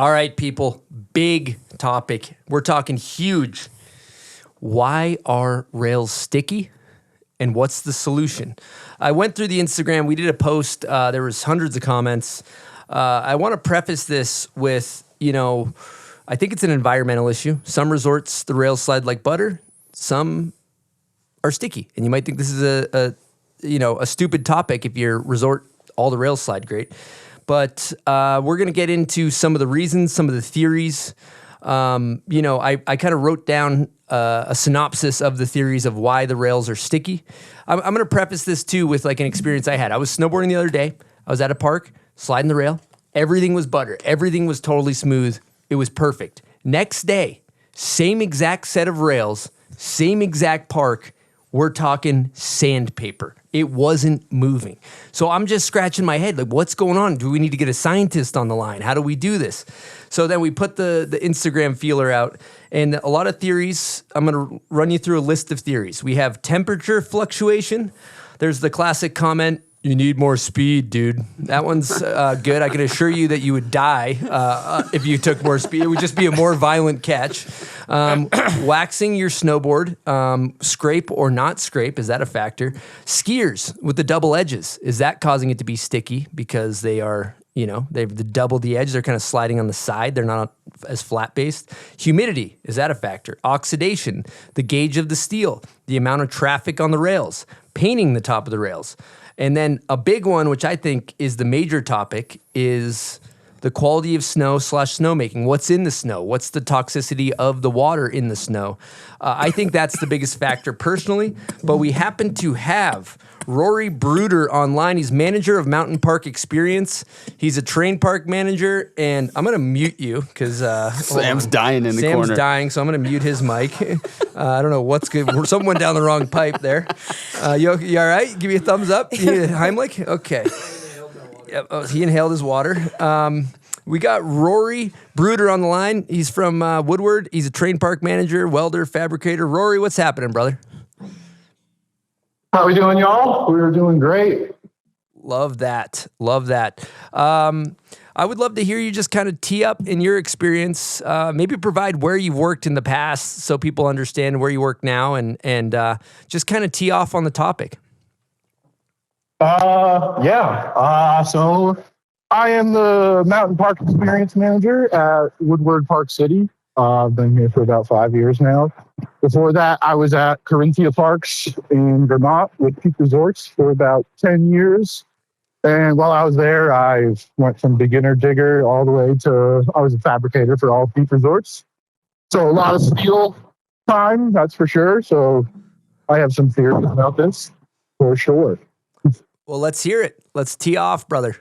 All right, people, big topic. We're talking huge. Why are rails sticky? And what's the solution? I went through the Instagram. We did a post. There was hundreds of comments. I want to preface this with, I think it's an environmental issue. Some resorts, the rails slide like butter. Some are sticky. And you might think this is a stupid topic if your resort, all the rails slide great. But we're going to get into some of the reasons, some of the theories. I kind of wrote down a synopsis of the theories of why the rails are sticky. I'm going to preface this too with like an experience I had. I was snowboarding the other day. I was at a park, sliding the rail. Everything was butter. Everything was totally smooth. It was perfect. Next day, same exact set of rails, same exact park. We're talking sandpaper. It wasn't moving. So I'm just scratching my head. Like, what's going on? Do we need to get a scientist on the line? How do we do this? So then we put the Instagram feeler out, and a lot of theories. I'm going to run you through a list of theories. We have temperature fluctuation. There's the classic comment, you need more speed, dude. That one's good. I can assure you that you would die if you took more speed. It would just be a more violent catch. Waxing your snowboard, scrape or not scrape, is that a factor? Skiers with the double edges, is that causing it to be sticky because they are, they've doubled the edge. They're kind of sliding on the side. They're not as flat based. Humidity, is that a factor? Oxidation, the gauge of the steel, the amount of traffic on the rails, painting the top of the rails. And then a big one, which I think is the major topic, is the quality of snow/snowmaking. What's in the snow? What's the toxicity of the water in the snow? I think that's the biggest factor personally, but we happen to have Rory Broder online. He's manager of Mountain Park Experience. He's a train park manager, and I'm going to mute you because Sam's dying in the corner. Sam's dying, so I'm going to mute his mic. I don't know what's good. Someone went down the wrong pipe there. You all right? Give me a thumbs up. You need a Heimlich? Okay. Yep. Oh, he inhaled his water. We got Rory Broder on the line. He's from Woodward. He's a train park manager, welder, fabricator. Rory, what's happening, brother? How we doing, y'all? We're doing great. Love that. Love that. I would love to hear you just kind of tee up in your experience, maybe provide where you've worked in the past so people understand where you work now and just kind of tee off on the topic. So I am the Mountain Park Experience Manager at Woodward Park City. I've been here for about 5 years now. Before that, I was at Corinthia Parks in Vermont with Peak Resorts for about 10 years. And while I was there, I went from beginner digger all the way to, I was a fabricator for all Peak Resorts. So a lot of steel time, that's for sure. So I have some theories about this for sure. Well, let's hear it. Let's tee off, brother.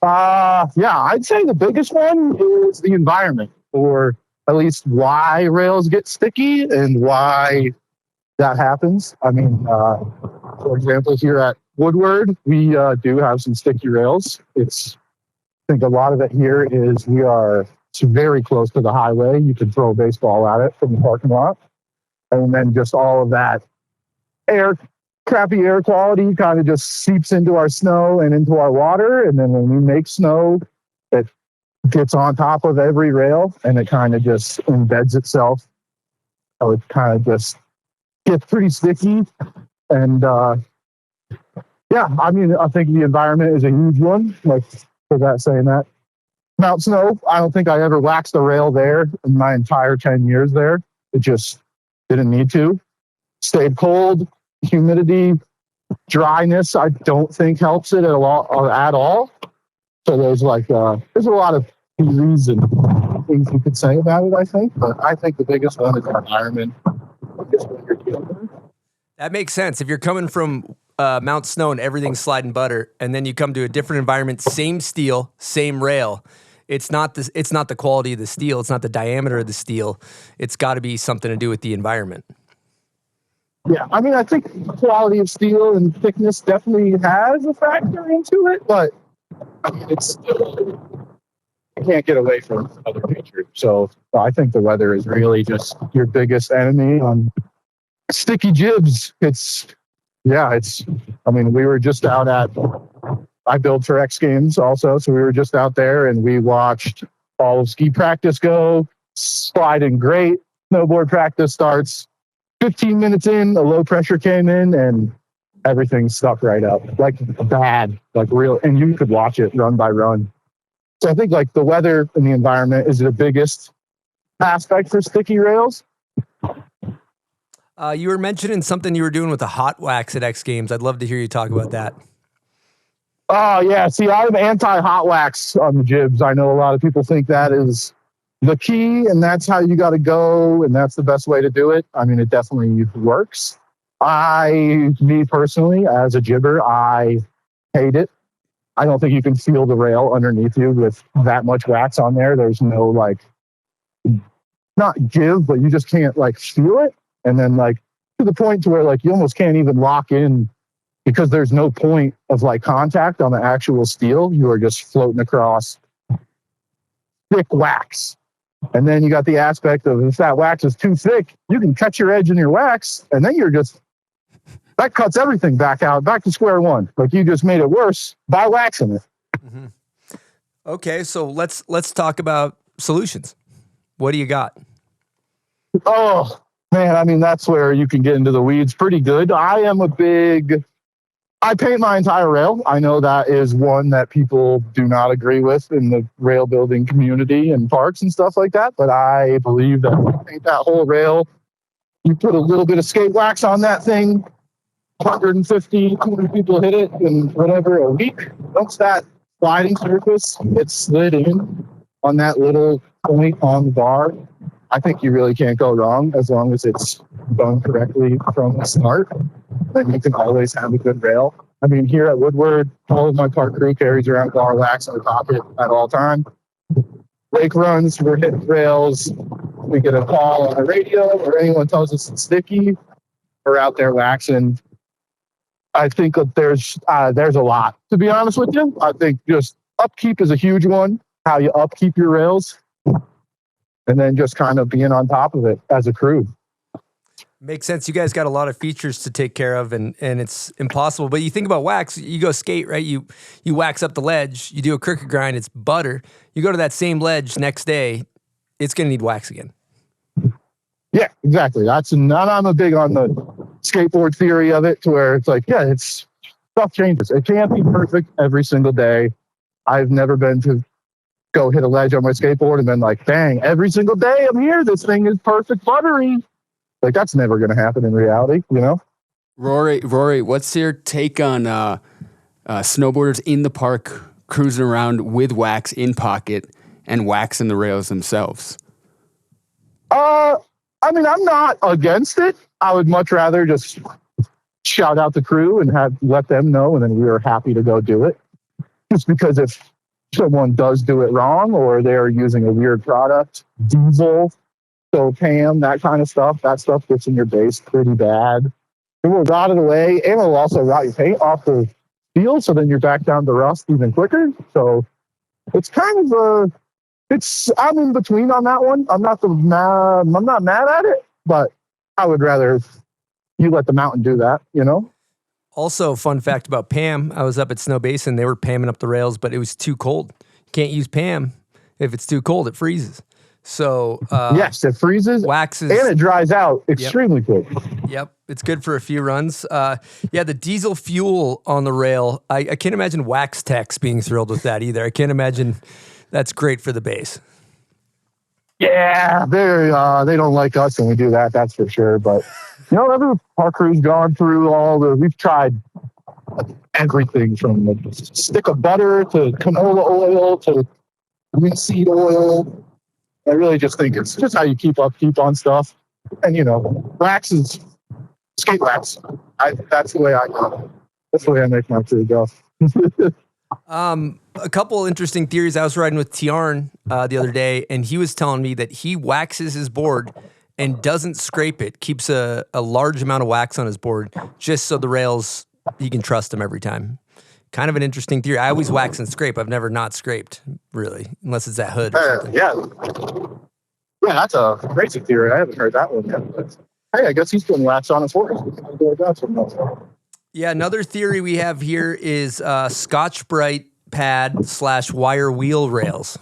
I'd say the biggest one is the environment, or at least why rails get sticky and why that happens. I mean, for example, here at Woodward, we do have some sticky rails. I think a lot of it here is it's very close to the highway. You can throw a baseball at it from the parking lot. And then just all of that crappy air quality kind of just seeps into our snow and into our water. And then when we make snow, it gets on top of every rail and it kind of just embeds itself. So it kind of just gets pretty sticky. And I think the environment is a huge one. Like for that saying that. Mount Snow, I don't think I ever waxed a rail there in my entire 10 years there. It just didn't need to. Stayed cold. Humidity, dryness, I don't think helps it at all. So there's a lot of theories and things you could say about it, I think. But I think the biggest one is the environment. That makes sense. If you're coming from Mount Snow and everything's sliding butter, and then you come to a different environment, same steel, same rail, it's not the quality of the steel, it's not the diameter of the steel. It's got to be something to do with the environment. Yeah, I mean, I think quality of steel and thickness definitely has a factor into it, but I mean, it's still, you can't get away from Mother Nature. So I think the weather is really just your biggest enemy on sticky jibs. We were just out I build for X Games also, so we were just out there and we watched all of ski practice go, sliding great. Snowboard practice starts 15 minutes in, the low pressure came in and everything stuck right up. Like bad, like real, and you could watch it run by run. So I think like the weather and the environment is the biggest aspect for sticky rails. You were mentioning something you were doing with the hot wax at X Games. I'd love to hear you talk about that. Oh, yeah. See, I'm anti-hot wax on the jibs. I know a lot of people think that is the key, and that's how you got to go, and that's the best way to do it. I mean, it definitely works. Me personally, as a jibber, I hate it. I don't think you can feel the rail underneath you with that much wax on there. There's no, like, not give, but you just can't, like, feel it. And then, like, to the point to where, like, you almost can't even lock in because there's no point of, like, contact on the actual steel. You are just floating across thick wax. And then you got the aspect of if that wax is too thick, you can cut your edge in your wax, and then that cuts everything back to square one. Like, you just made it worse by waxing it. Mm-hmm. Okay, so let's talk about solutions. What do you got? Oh, man, I mean, that's where you can get into the weeds pretty good. I paint my entire rail. I know that is one that people do not agree with in the rail building community and parks and stuff like that. But I believe that when you paint that whole rail, you put a little bit of skate wax on that thing, 150, 200 people hit it in whatever, a week. Once that sliding surface gets slid in on that little point on the bar, I think you really can't go wrong as long as it's done correctly from the start. Then you can always have a good rail. I mean, here at Woodward, all of my park crew carries around bar wax in the pocket at all time. Lake runs, we're hitting rails. We get a call on the radio or anyone tells us it's sticky, we're out there waxing. I think that there's a lot, to be honest with you. I think just upkeep is a huge one, how you upkeep your rails, and then just kind of being on top of it as a crew. Makes sense. You guys got a lot of features to take care of, and it's impossible. But you think about wax, you go skate, right? You wax up the ledge, you do a crooked grind, it's butter. You go to that same ledge next day, it's going to need wax again. Yeah, exactly. I'm a big on the skateboard theory of it, to where it's like, yeah, it's stuff changes. It can't be perfect every single day. I've never been to go hit a ledge on my skateboard and then like, bang, every single day I'm here, this thing is perfect buttery. Like, that's never going to happen in reality, you know? Rory, what's your take on snowboarders in the park cruising around with wax in pocket and waxing the rails themselves? I mean, I'm not against it. I would much rather just shout out the crew and let them know, and then we are happy to go do it. Just because if someone does do it wrong or they're using a weird product, diesel, so Pam, that kind of stuff, that stuff gets in your base pretty bad. It will rot it away, and it'll also rot your paint off the steel, so then you're back down to rust even quicker. So it's kind of I'm in between on that one. I'm not mad at it, but I would rather you let the mountain do that, you know? Also, fun fact about Pam, I was up at Snow Basin, they were pamming up the rails, but it was too cold. You can't use Pam. If it's too cold, it freezes. So yes, it freezes, waxes, and it dries out extremely quick. Yep, it's good for a few runs. The diesel fuel on the rail, I can't imagine wax techs being thrilled with that either. I can't imagine that's great for the base. Yeah, they don't like us when we do that, that's for sure. But every park crew's gone through we've tried everything from a stick of butter to canola oil to linseed oil. I really just think it's just how you keep on stuff. And, wax is skate wax. That's the way I go. That's the way I make my crew go. A couple interesting theories. I was riding with Tiarn the other day, and he was telling me that he waxes his board and doesn't scrape it, keeps a large amount of wax on his board just so the rails, he can trust them every time. Kind of an interesting theory. I always wax and scrape. I've never not scraped, really, unless it's that hood or something. Yeah, that's a crazy theory. I haven't heard that one yet. But, hey, I guess he's putting wax on his horse. Yeah, another theory we have here is Scotch-Brite pad / wire wheel rails.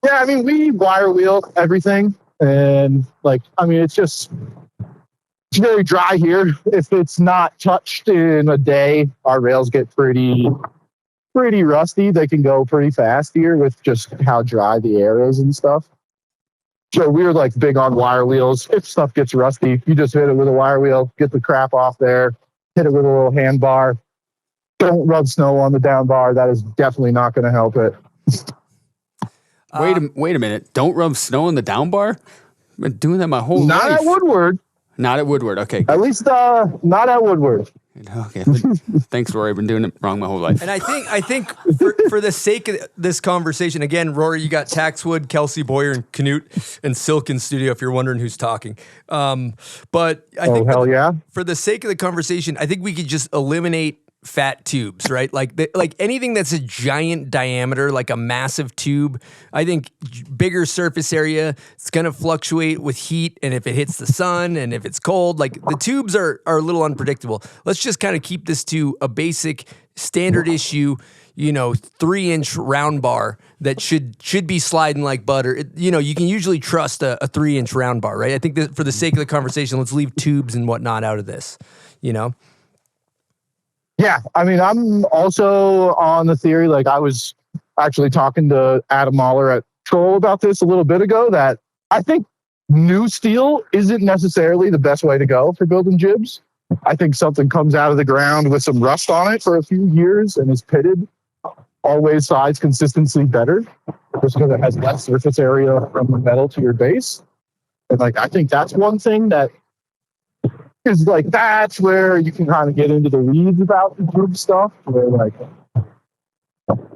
Yeah, I mean, we wire wheel everything. And like, I mean, it's very dry here. If it's not touched in a day, our rails get pretty rusty. They can go pretty fast here with just how dry the air is and stuff. So we're like big on wire wheels. If stuff gets rusty, you just hit it with a wire wheel, get the crap off there, hit it with a little handbar. Don't rub snow on the down bar. That is definitely not going to help it. Wait a minute. Don't rub snow on the down bar? I've been doing that my whole life. Not at Woodward. Not at Woodward. Okay. At least not at Woodward. Okay. Thanks, Rory. I've been doing it wrong my whole life. And I think for the sake of this conversation, again, Rory, you got Taxwood, Kelsey Boyer, and Knut and Silk in studio. If you're wondering who's talking, but I think hell yeah. For the sake of the conversation, I think we could just eliminate fat tubes, right? Like anything that's a giant diameter, like a massive tube. I think bigger surface area, it's going to fluctuate with heat, and if it hits the sun and if it's cold, like the tubes are a little unpredictable. Let's just kind of keep this to a basic standard issue, 3-inch round bar that should be sliding like butter. You can usually trust a 3-inch round bar, right? I think that for the sake of the conversation, let's leave tubes and whatnot out of this, Yeah, I mean, I'm also on the theory, like I was actually talking to Adam Mahler at Troll about this a little bit ago, that I think new steel isn't necessarily the best way to go for building jibs. I think something comes out of the ground with some rust on it for a few years and is pitted always slides consistently better just because it has less surface area from the metal to your base. And like, I think that's one thing that is like, that's where you can kind of get into the weeds about the tube stuff.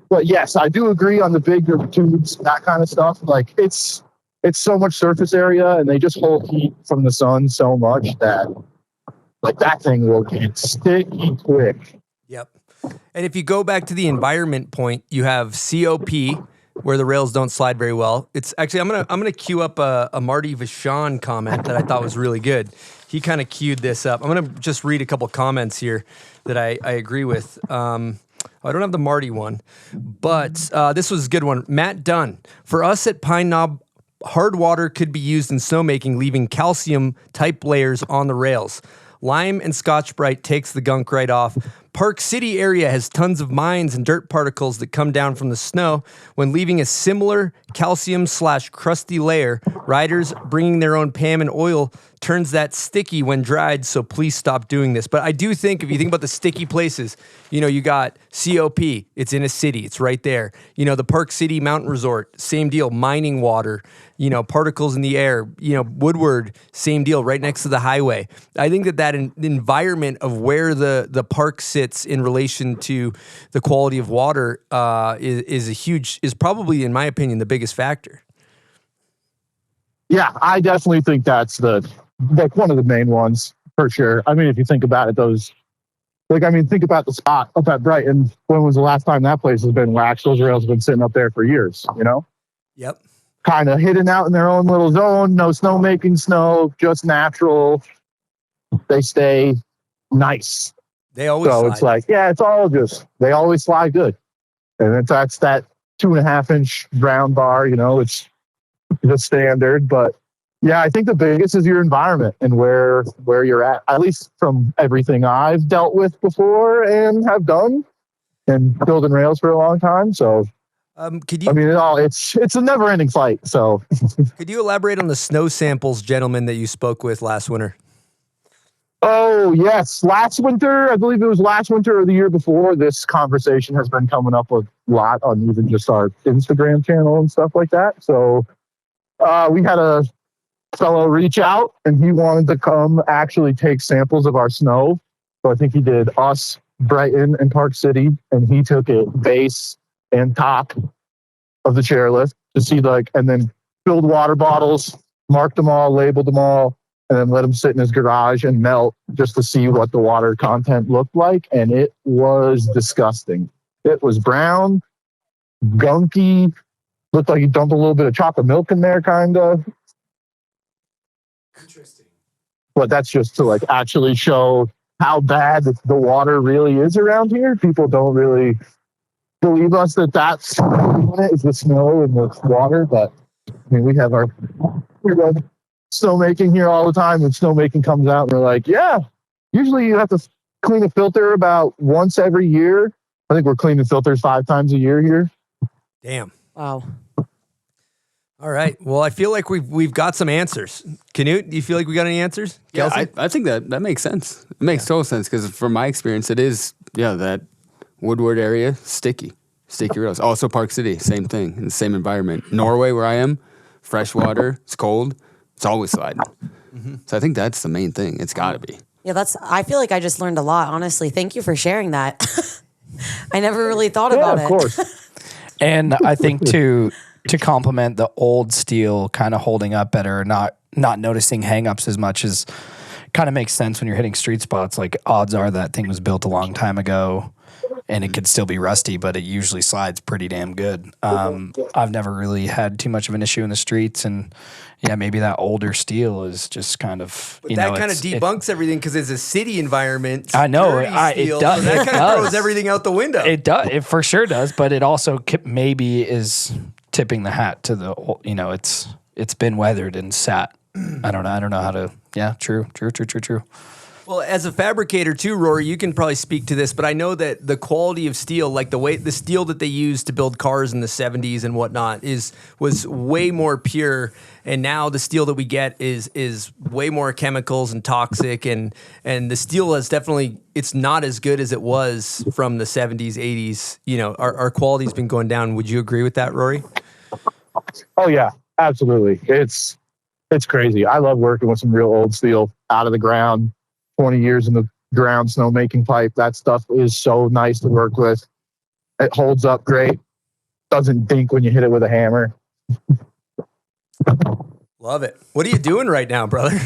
But yes, I do agree on the bigger tubes, that kind of stuff. Like it's so much surface area and they just hold heat from the sun so much that like that thing will get sticky quick. Yep. And if you go back to the environment point, you have COP where the rails don't slide very well. It's actually, I'm gonna queue up a Marty Vachon comment that I thought was really good. He kind of queued this up. I'm going to just read a couple comments here that I agree with. I don't have the Marty one, but this was a good one. Matt Dunn. For us at Pine Knob, hard water could be used in snowmaking, leaving calcium type layers on the rails. Lime and Scotch Brite takes the gunk right off. Park City area has tons of mines and dirt particles that come down from the snow. When leaving a similar calcium/crusty layer, riders bringing their own PAM and oil turns that sticky when dried, so please stop doing this. But I do think, if you think about the sticky places, you got COP, it's in a city, it's right there. The Park City Mountain Resort, same deal, mining water, particles in the air, Woodward, same deal, right next to the highway. I think that environment of where the park sits in relation to the quality of water is probably, in my opinion, the biggest factor. Yeah, I definitely think that's one of the main ones for sure. I mean, if you think about it, think about the spot up at Brighton. When was the last time that place has been waxed? Those rails have been sitting up there for years, Yep. Kind of hidden out in their own little zone. No snowmaking snow, just natural. They stay nice. They always so slide. It's like, yeah, it's all just, they always slide good. And that's that 2.5-inch round bar, it's the standard. But yeah, I think the biggest is your environment and where you're at least from everything I've dealt with before and have done and building rails for a long time. So could you? I mean, it's a never-ending fight. So could you elaborate on the snow samples gentleman that you spoke with last winter? Oh, yes. Last winter, I believe it was last winter or the year before, this conversation has been coming up a lot on even just our Instagram channel and stuff like that. So we had a fellow reach out and he wanted to come actually take samples of our snow. So I think he did us, Brighton, and Park City, and he took it base and top of the chairlift to see and then filled water bottles, marked them all, labeled them all, and then let them sit in his garage and melt just to see what the water content looked like. And it was disgusting. It was brown, gunky, looked like he dumped a little bit of chocolate milk in there, kind of. Interesting. But that's just to actually show how bad the water really is around here. People don't really believe us that that's is the snow and the water. But I mean, we have snowmaking here all the time. When snowmaking comes out, and we're like, yeah, usually you have to clean a filter about once every year. I think we're cleaning filters 5 times a year here. Damn. Wow. All right. Well, I feel like we've got some answers. Knut, do you feel like we got any answers? Yeah, Kelsey? I think that makes sense. It makes total sense because from my experience, it is, that Woodward area, sticky rails. Also Park City, same thing, in the same environment. Norway, where I am, fresh water, it's cold, it's always sliding. Mm-hmm. So I think that's the main thing. It's got to be. Yeah, I feel like I just learned a lot, honestly. Thank you for sharing that. I never really thought about it. Of course. And I think to complement the old steel kind of holding up better, not noticing hangups as much as kind of makes sense when you're hitting street spots. Like odds are that thing was built a long time ago and it could still be rusty, but it usually slides pretty damn good. I've never really had too much of an issue in the streets, and yeah, maybe that older steel is just kind of, But that kind of debunks everything because it's a city environment. I know, dirty steel, it does. So that It kind of does. throws everything out the window. It does. It for sure does, but it also maybe is tipping the hat to the, it's been weathered and sat. I don't know how to, yeah, true. Well, as a fabricator too, Rory, you can probably speak to this, but I know that the quality of steel, like the steel that they used to build cars in the 70s and whatnot, was way more pure. And now the steel that we get is way more chemicals and toxic, and the steel is definitely, it's not as good as it was from the 70s, 80s. Our quality's been going down. Would you agree with that, Rory? Oh yeah, absolutely. It's crazy. I love working with some real old steel out of the ground. 20 years in the ground snowmaking pipe. That stuff is so nice to work with. It holds up great. Doesn't dink when you hit it with a hammer. Love it. What are you doing right now, brother?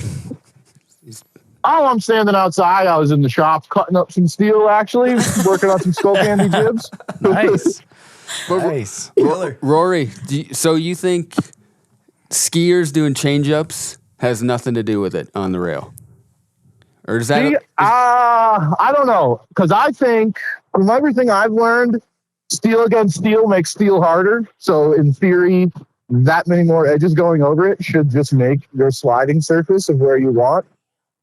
Oh, I'm standing outside. I was in the shop cutting up some steel, actually, working on some skull candy jibs. Nice. Nice. Rory, so you think skiers doing change-ups has nothing to do with it on the rail? Or is that? I don't know. Because I think from everything I've learned, steel against steel makes steel harder. So in theory, that many more edges going over it should just make your sliding surface of where you want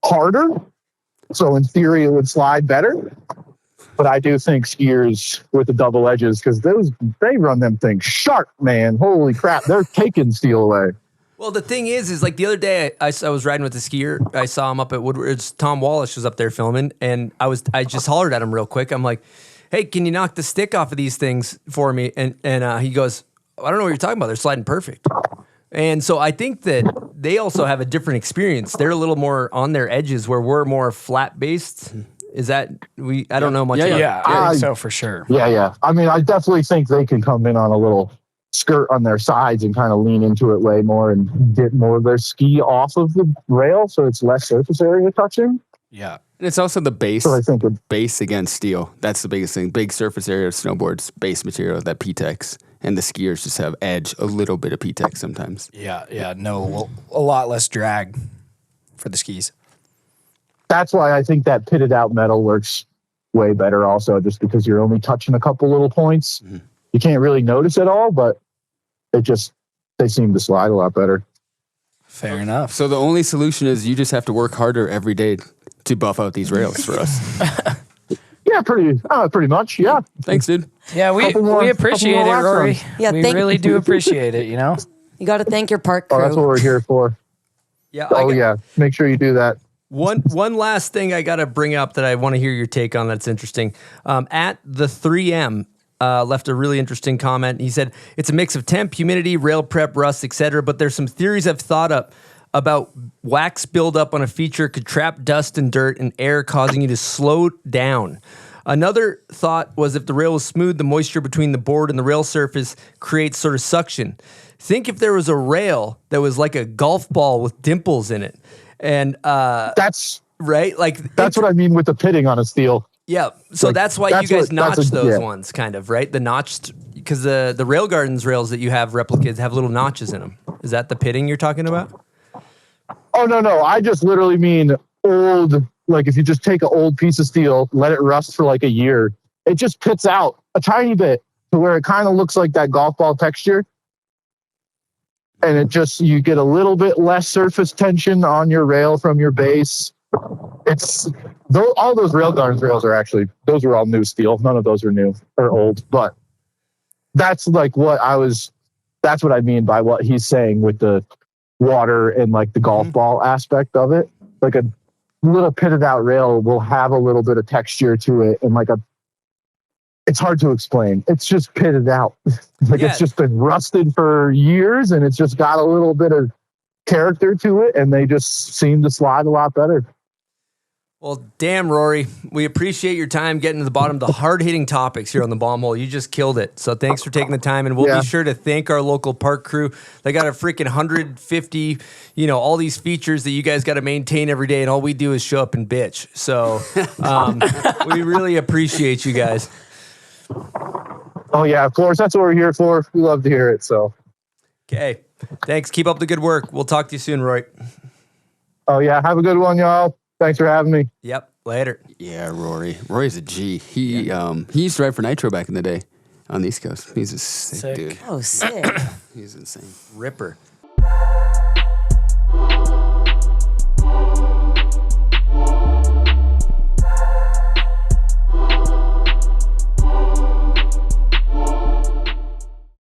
harder. So in theory, it would slide better. But I do think skiers with the double edges, because they run them things sharp, man. Holy crap. They're taking steel away. Well, the thing is like the other day I was riding with a skier. I saw him up at Woodward. Tom Wallace was up there filming, and I just hollered at him real quick. I'm like, "Hey, can you knock the stick off of these things for me?" And he goes, "I don't know what you're talking about. They're sliding perfect." And so I think that they also have a different experience. They're a little more on their edges, where we're more flat based. Is that I don't know much about Yeah, I think so for sure. Yeah. I mean, I definitely think they can come in on a little skirt on their sides and kind of lean into it way more and get more of their ski off of the rail, so it's less surface area touching. Yeah. And it's also the base. So I think base against steel. That's the biggest thing. Big surface area of snowboards, base material, that P-Tex. And the skiers just have edge, a little bit of P-Tex sometimes. Yeah. No, a lot less drag for the skis. that's why I think that pitted out metal works way better also, just because you're only touching a couple little points. Mm-hmm. You can't really notice it all, but they seem to slide a lot better. Fair enough. So the only solution is you just have to work harder every day to buff out these rails for us. Yeah, pretty much. Yeah. Thanks, dude. Yeah, we appreciate it, Rory. Yeah, we really do appreciate it, you know? You got to thank your park crew. Oh, that's what we're here for. Yeah. Yeah. Make sure you do that. One last thing I got to bring up that I want to hear your take on that's interesting. At the 3M left a really interesting comment. He said, it's a mix of temp, humidity, rail prep, rust, etc. But there's some theories I've thought up about wax buildup on a feature could trap dust and dirt and air, causing you to slow down. Another thought was if the rail was smooth, the moisture between the board and the rail surface creates sort of suction. Think if there was a rail that was like a golf ball with dimples in it. And that's right. Like that's what I mean with the pitting on a steel. Yeah. So like, that's why you guys notch those ones kind of, right? The notched, because the Rail Gardens rails that you have replicas have little notches in them. Is that the pitting you're talking about? Oh, no. I just literally mean old, like if you just take an old piece of steel, let it rust for like a year, it just pits out a tiny bit. to where it kind of looks like that golf ball texture. And it just, you get a little bit less surface tension on your rail from your base. It's all those rail guards rails are actually, those are all new steel. None of those are new or old, but that's like that's what I mean by what he's saying with the water and like the golf ball aspect of it. Like a little pitted out rail will have a little bit of texture to it, and it's hard to explain. It's just pitted out. It's just been rusted for years, and it's just got a little bit of character to it, and they just seem to slide a lot better. Well, damn, Rory, we appreciate your time getting to the bottom of the hard-hitting topics here on the Bomb Hole. You just killed it. So thanks for taking the time, and we'll be sure to thank our local park crew. They got a freaking 150, all these features that you guys got to maintain every day, and all we do is show up and bitch. So we really appreciate you guys. Oh, yeah, of course. That's what we're here for. We love to hear it. So, okay. Thanks. Keep up the good work. We'll talk to you soon, Roy. Oh, yeah. Have a good one, y'all. Thanks for having me. Yep. Later. Yeah, Rory. Rory's a G. He used to ride for Nitro back in the day on the East Coast. He's a sick dude. Oh, sick. He's insane. Ripper.